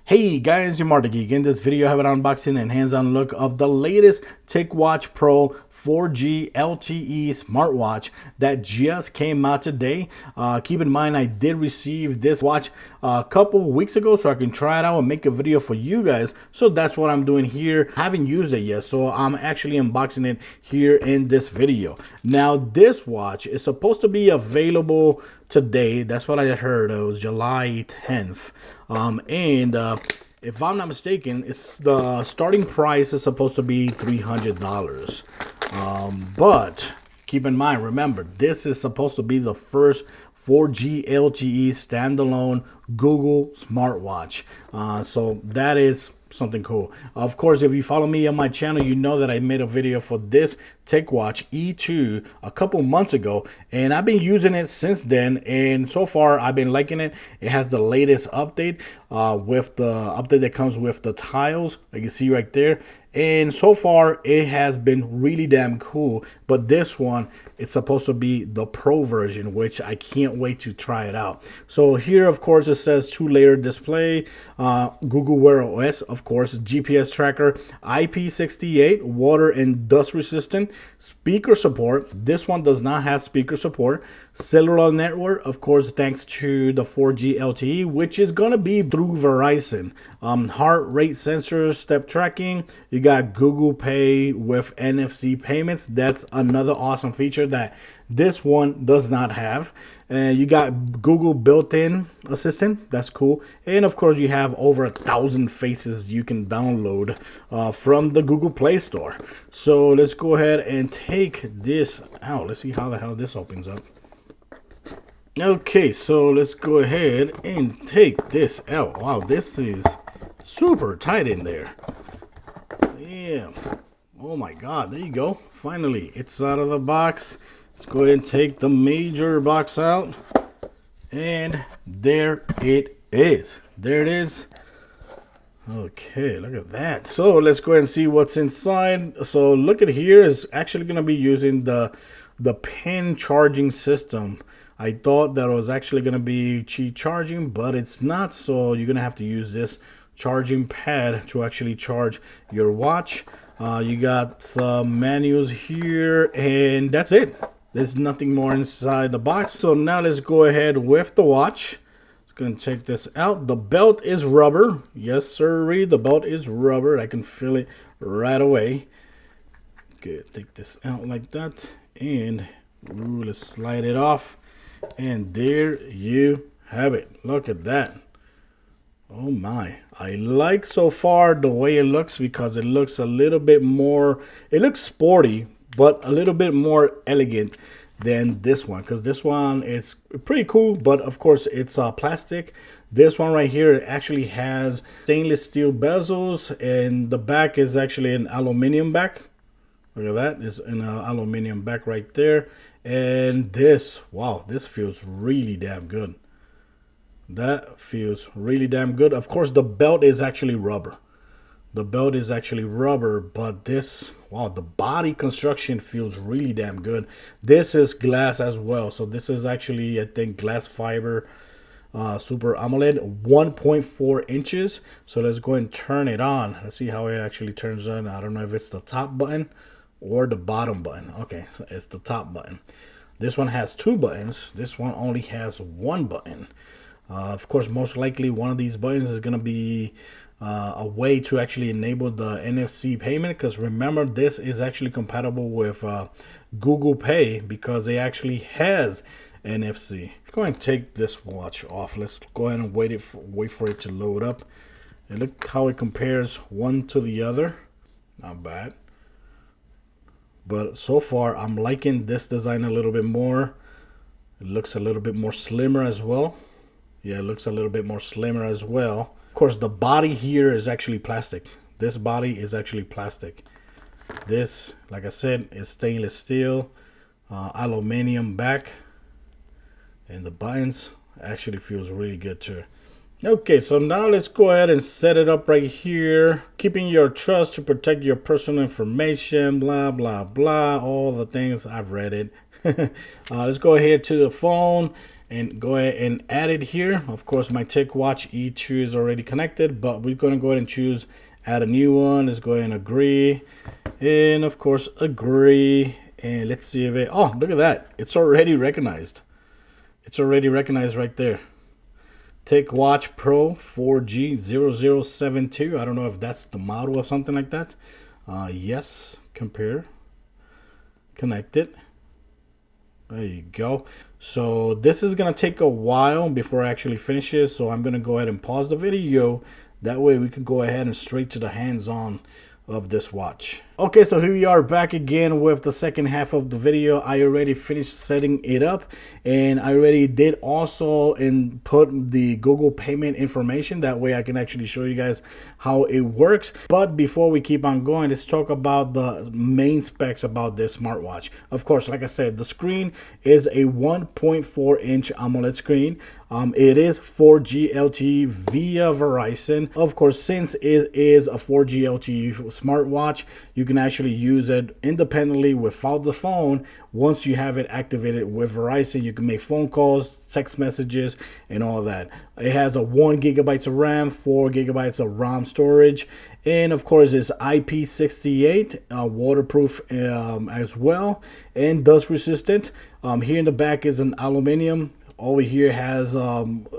Hey guys, your Marta Geek. In this video, I have an unboxing and hands-on look of the latest TicWatch Pro 4G LTE smartwatch that just came out today. Keep in mind, I did receive this watch a couple weeks ago so I can try it out and make a video for you guys. So that's what I'm doing here. I haven't used it yet, so I'm actually unboxing it here in this video. Now, this watch is supposed to be available today. That's what I heard. It was July 10th. If I'm not mistaken, it's the starting price is supposed to be $300. But keep in mind, remember, this is supposed to be the first 4G LTE standalone Google smartwatch. So that is something cool. Of course, if you follow me on my channel, you know that I made a video for this TicWatch E2 a couple months ago, and I've been using it since then, and so far I've been liking it. It has the latest update with the update that comes with the tiles, like you see right there, and so far it has been really damn cool. But this one, it's supposed to be the Pro version, which I can't wait to try it out. So here, of course, it says 2-layer display, Google Wear OS, of course, GPS tracker, IP68, water and dust resistant, speaker support. This one does not have speaker support. Cellular network, of course, thanks to the 4G LTE, which is going to be through Verizon. Heart rate sensors, step tracking. You got Google Pay with NFC payments. That's another awesome feature that this one does not have. And you got Google built-in assistant. That's cool. And of course, you have over 1,000 faces you can download from the Google Play Store. So let's go ahead and take this out. Let's see how the hell this opens up. Okay, so let's go ahead and take this out. Wow, this is super tight in there. Yeah. Oh my God, there you go. Finally, it's out of the box. Let's go ahead and take the major box out. And there it is. There it is. Okay, look at that. So let's go ahead and see what's inside. So look at here, is actually going to be using the pen charging system. I thought that it was actually going to be Qi charging, but it's not. So you're going to have to use this charging pad to actually charge your watch. You got manuals here, and that's it. There's nothing more inside the box. So now let's go ahead with the watch. Going to take this out. The belt is rubber. Yes, sir. The belt is rubber. I can feel it right away. Okay, take this out like that, and let's slide it off. And there you have it. Look at that. Oh my. I like so far the way it looks, because it looks a little bit more, it looks sporty, but a little bit more elegant than this one, because this one is pretty cool, but of course it's plastic. This one right here actually has stainless steel bezels, and the back is actually an aluminum back. Look at that. It's an aluminum back right there. And this, wow, this feels really damn good. That feels really damn good. Of course, the belt is actually rubber. The belt is actually rubber, but this, wow, the body construction feels really damn good. This is glass as well. So this is actually, I think, glass fiber Super AMOLED, 1.4 inches. So let's go and turn it on. Let's see how it actually turns on. I don't know if it's the top button or the bottom button. Okay, so it's the top button. This one has 2 buttons. This one only has 1 button. Of course, most likely one of these buttons is going to be a way to actually enable the NFC payment, because remember, this is actually compatible with Google Pay, because it actually has NFC. Go ahead and take this watch off. Let's go ahead and wait for it to load up. And look how it compares one to the other. Not bad. But so far, I'm liking this design a little bit more. It looks a little bit more slimmer as well. Yeah, it looks a little bit more slimmer as well. Of course, the body here is actually plastic. This body is actually plastic. This, like I said, is stainless steel, aluminum back. And the buttons actually feels really good too. Okay, so now let's go ahead and set it up right here. Keeping your trust to protect your personal information, blah, blah, blah. All the things, I've read it. Let's go ahead to the phone. and go ahead and add it here. Of course, my TicWatch E2 is already connected, but we're going to go ahead and choose add a new one. Let's go ahead and agree, and of course agree. And let's see if it, oh, look at that, it's already recognized. It's already recognized right there. TicWatch Pro 4G 0072. I don't know if that's the model or something like that. Yes, compare, connect it. There you go. So this is gonna take a while before it actually finishes, so I'm gonna go ahead and pause the video. That way we can go ahead and straight to the hands-on of this watch. Okay, so here we are back again with the second half of the video. I already finished setting it up, and I already did also input the Google payment information. That way I can actually show you guys how it works. But before we keep on going, let's talk about the main specs about this smartwatch. Of course, like I said, the screen is a 1.4-inch AMOLED screen. It is 4G LTE via Verizon. Of course, since it is a 4G LTE smartwatch, you can actually use it independently without the phone. Once you have it activated with Verizon, you can make phone calls, text messages, and all that. It has a 1 GB of RAM, 4 GB of ROM storage, and of course it's IP68, waterproof as well, and dust resistant. Here in the back is an aluminum. Over here has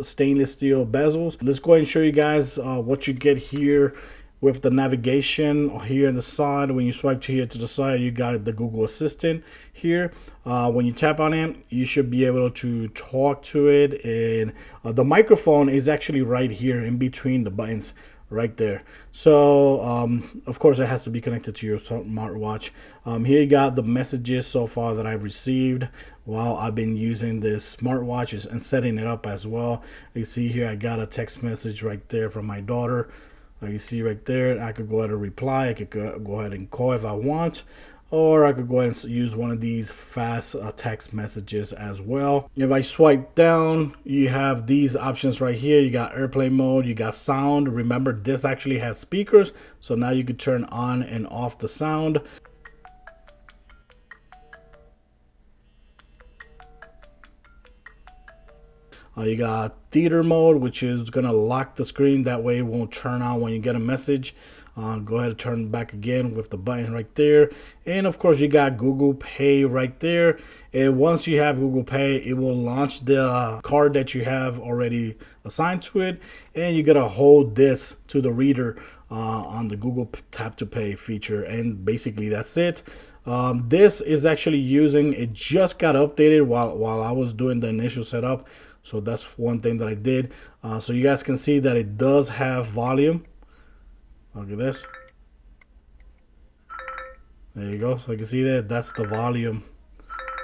stainless steel bezels. Let's go ahead and show you guys what you get here with the navigation here on the side. When you swipe to here to the side, you got the Google Assistant here. When you tap on it, you should be able to talk to it, and the microphone is actually right here in between the buttons right there. So of course it has to be connected to your smartwatch. Here you got the messages so far that I've received while I've been using this smartwatch and setting it up as well. You see here I got a text message right there from my daughter. You see right there, I could go ahead and reply. I could go ahead and call if I want, or I could go ahead and use one of these fast text messages as well. If I swipe down, you have these options right here. You got airplane mode, you got sound. Remember, this actually has speakers, so now you could turn on and off the sound. You got theater mode, which is gonna lock the screen. That way it won't turn on when you get a message. Go ahead and turn back again with the button right there. And of course you got Google Pay right there. And once you have Google Pay, it will launch the card that you have already assigned to it. And you gotta hold this to the reader on the Google Tap to Pay feature. And basically that's it. This is actually using, it just got updated while I was doing the initial setup. So that's one thing that I did. So you guys can see that it does have volume. Look at this. There you go. So you can see that that's the volume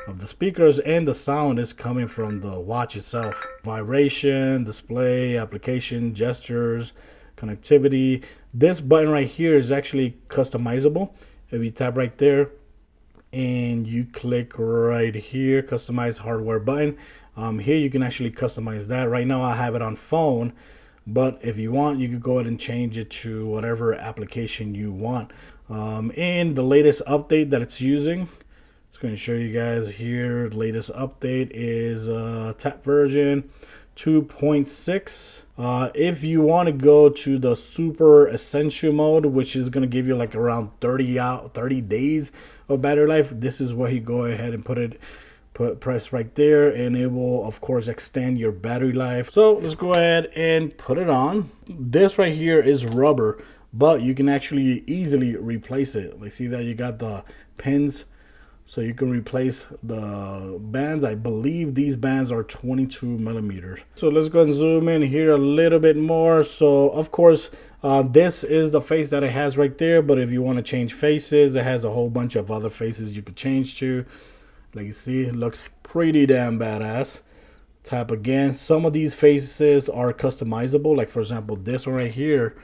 of the speakers, and the sound is coming from the watch itself. Vibration, display, application, gestures, connectivity. This button right here is actually customizable. If you tap right there and you click right here, customize hardware button, here you can actually customize that. Right now I have it on phone, but if you want, you could go ahead and change it to whatever application you want. And the latest update that it's using, it's going to show you guys here. The latest update is tap version 2.6. If you want to go to the super essential mode, which is going to give you like around 30 days of battery life, this is where you go ahead and press right there, and it will of course extend your battery life. So let's go ahead and put it on. This right here is rubber, but you can actually easily replace it. Like, see that you got the pins, so you can replace the bands. I believe these bands are 22 millimeters. So let's go and zoom in here a little bit more. So of course this is the face that it has right there, but if you want to change faces, it has a whole bunch of other faces you could change to. Like you see, it looks pretty damn badass. Tap again. Some of these faces are customizable. Like for example, this one right here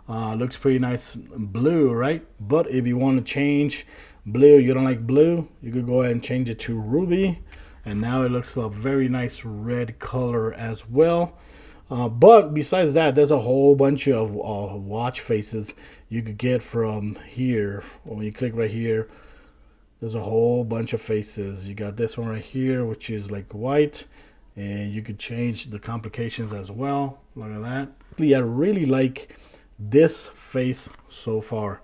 looks pretty nice blue, right? But if you want to change blue, you don't like blue, you could go ahead and change it to ruby, and now it looks a very nice red color as well. But besides that, there's a whole bunch of watch faces you could get from here. When you click right here, there's a whole bunch of faces. You got this one right here, which is like white. and you could change the complications as well. Look at that. I really like this face so far.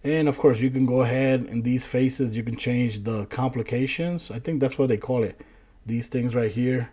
And of course, you can go ahead in these faces, you can change the complications. I think that's what they call it. These things right here.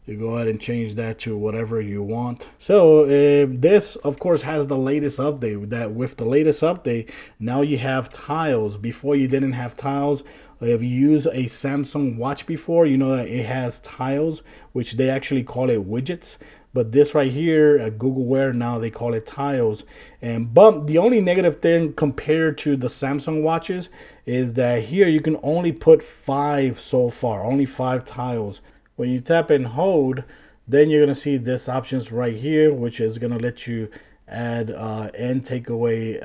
You go ahead and change that to whatever you want. So this, of course, has the latest update. That with the latest update, now you have tiles. Before you didn't have tiles. If you use a Samsung watch before, you know that it has tiles, which they actually call it widgets. But this right here at Google Wear, now they call it tiles. But the only negative thing compared to the Samsung watches is that here you can only put 5 so far, only 5 tiles. When you tap and hold, then you're gonna see this options right here, which is gonna let you add and take away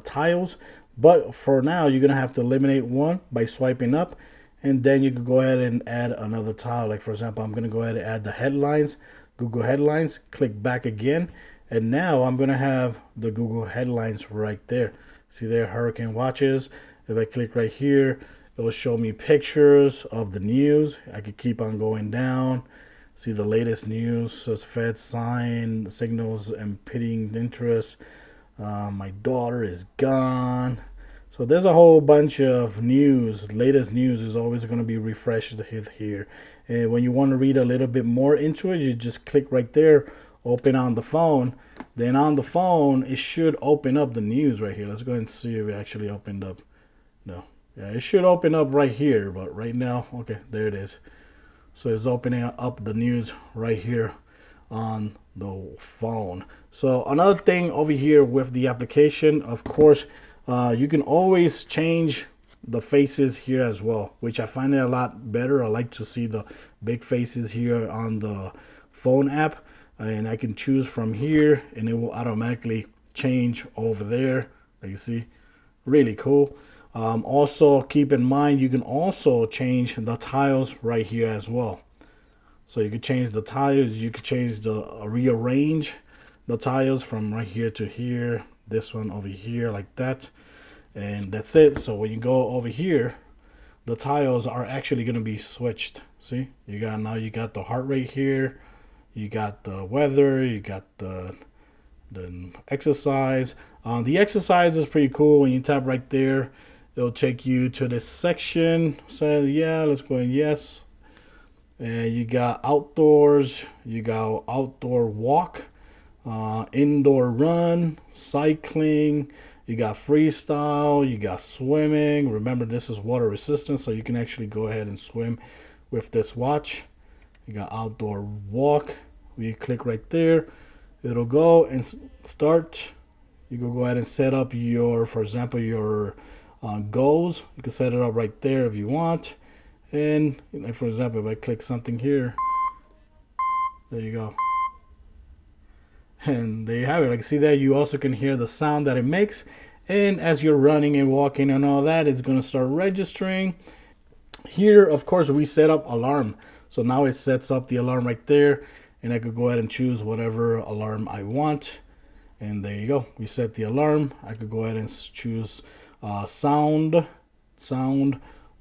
tiles. But for now, you're gonna have to eliminate one by swiping up, and then you can go ahead and add another tile. Like for example, I'm gonna go ahead and add the headlines, Google headlines, click back again, and now I'm gonna have the Google headlines right there. See there, hurricane watches. If I click right here, it will show me pictures of the news. I could keep on going down. See the latest news. Says Fed sign signals impeding interest. My daughter is gone. So there's a whole bunch of news. Latest news is always going to be refreshed here. And when you want to read a little bit more into it, you just click right there, open on the phone. Then on the phone, it should open up the news right here. Let's go ahead and see if it actually opened up. No. Yeah, it should open up right here, but right now, okay, there it is. So it's opening up the news right here on the phone. So another thing over here with the application, of course, you can always change the faces here as well, which I find it a lot better. I like to see the big faces here on the phone app, and I can choose from here and it will automatically change over there. Like you see, really cool. Also keep in mind, you can also change the tiles right here as well. So you could change the tiles, you could change the rearrange the tiles from right here to here, this one over here like that, and that's it. So when you go over here, the tiles are actually going to be switched. See, you got, now you got the heart rate here, you got the weather, you got the exercise. The exercise is pretty cool. When you tap right there, it'll take you to this section. Say yeah, let's go in yes. And you got outdoors, you got outdoor walk, indoor run, cycling, you got freestyle, you got swimming. Remember, this is water resistant, so you can actually go ahead and swim with this watch. You got outdoor walk. You click right there, it'll go and start. You can go ahead and set up your, for example, your goals. You can set it up right there if you want. And like for example, if I click something here, there you go. And there you have it. Like, see that you also can hear the sound that it makes. And as you're running and walking and all that, it's going to start registering. Here, of course, we set up alarm. So now it sets up the alarm right there. And I could go ahead and choose whatever alarm I want. And there you go. We set the alarm. I could go ahead and choose sound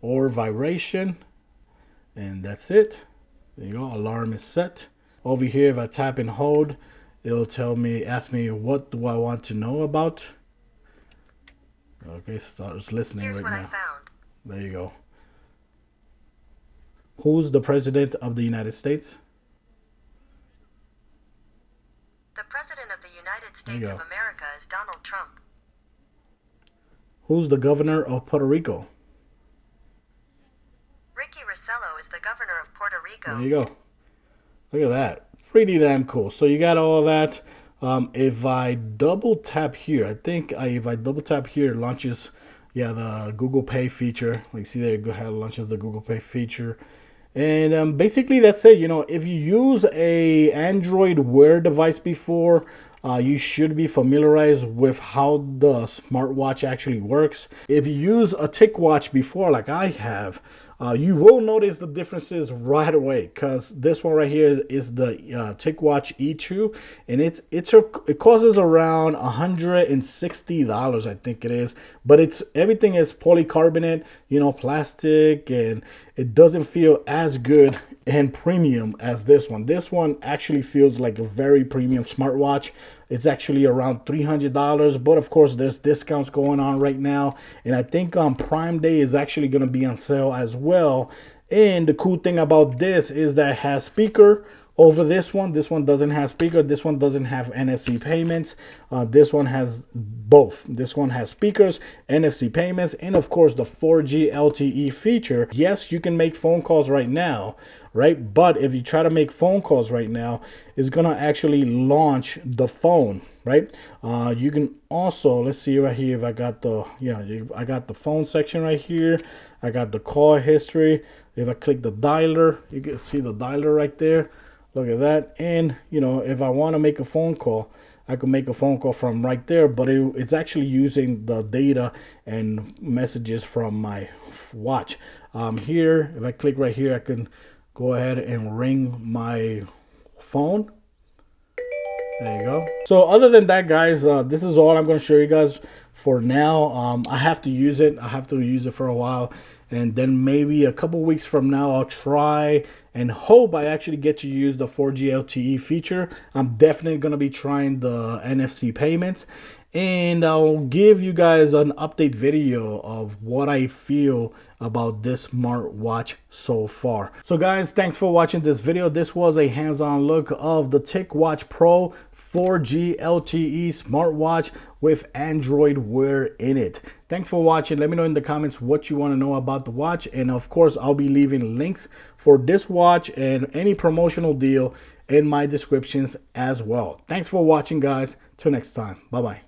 or vibration. And that's it. There you go. Alarm is set. Over here, if I tap and hold, it'll tell me, ask me, what do I want to know about? Okay, starts listening. Here's right now. Here's what I found. There you go. Who's the president of the United States? The president of the United States of America is Donald Trump. Who's the governor of Puerto Rico? Ricky Rosello is the governor of Puerto Rico. There you go. Look at that. Pretty damn cool. So you got all that. If I double tap here, I think if I double tap here, it launches, the Google Pay feature. Like, see there, go ahead, launches the Google Pay feature. And basically that's it. You know, if you use a Android Wear device before, you should be familiarized with how the smartwatch actually works. If you use a TicWatch before, like I have, you will notice the differences right away, because this one right here is the TicWatch E2, and it costs around $160, I think it is. But everything is polycarbonate, plastic, and it doesn't feel as good and premium as this one. This one actually feels like a very premium smartwatch. It's actually around $300, but of course there's discounts going on right now, and I think Prime Day is actually going to be on sale as well. And the cool thing about this is that it has speaker over this one. This one doesn't have speaker. This one doesn't have NFC payments. This one has both. This one has speakers, NFC payments, and of course the 4G LTE feature. Yes, you can make phone calls right now, right? But if you try to make phone calls right now, it's gonna actually launch the phone, right? You can also, let's see right here if I got the, I got the phone section right here. I got the call history. If I click the dialer, you can see the dialer right there. Look at that. And if I want to make a phone call, I can make a phone call from right there, but it's actually using the data and messages from my watch. Here, if I click right here, I can go ahead and ring my phone. There you go. So other than that, guys, this is all I'm going to show you guys for now. I have to use it. I have to use it for a while, and then maybe a couple weeks from now I'll try and hope I actually get to use the 4G LTE feature. I'm definitely going to be trying the NFC payments, and I'll give you guys an update video of what I feel about this smartwatch so far. So guys, thanks for watching this video. This was a hands-on look of the TicWatch Pro 4G LTE smartwatch with Android Wear in it. Thanks for watching. Let me know in the comments what you want to know about the watch, and of course I'll be leaving links for this watch and any promotional deal in my descriptions as well. Thanks for watching, guys. Till next time. Bye bye.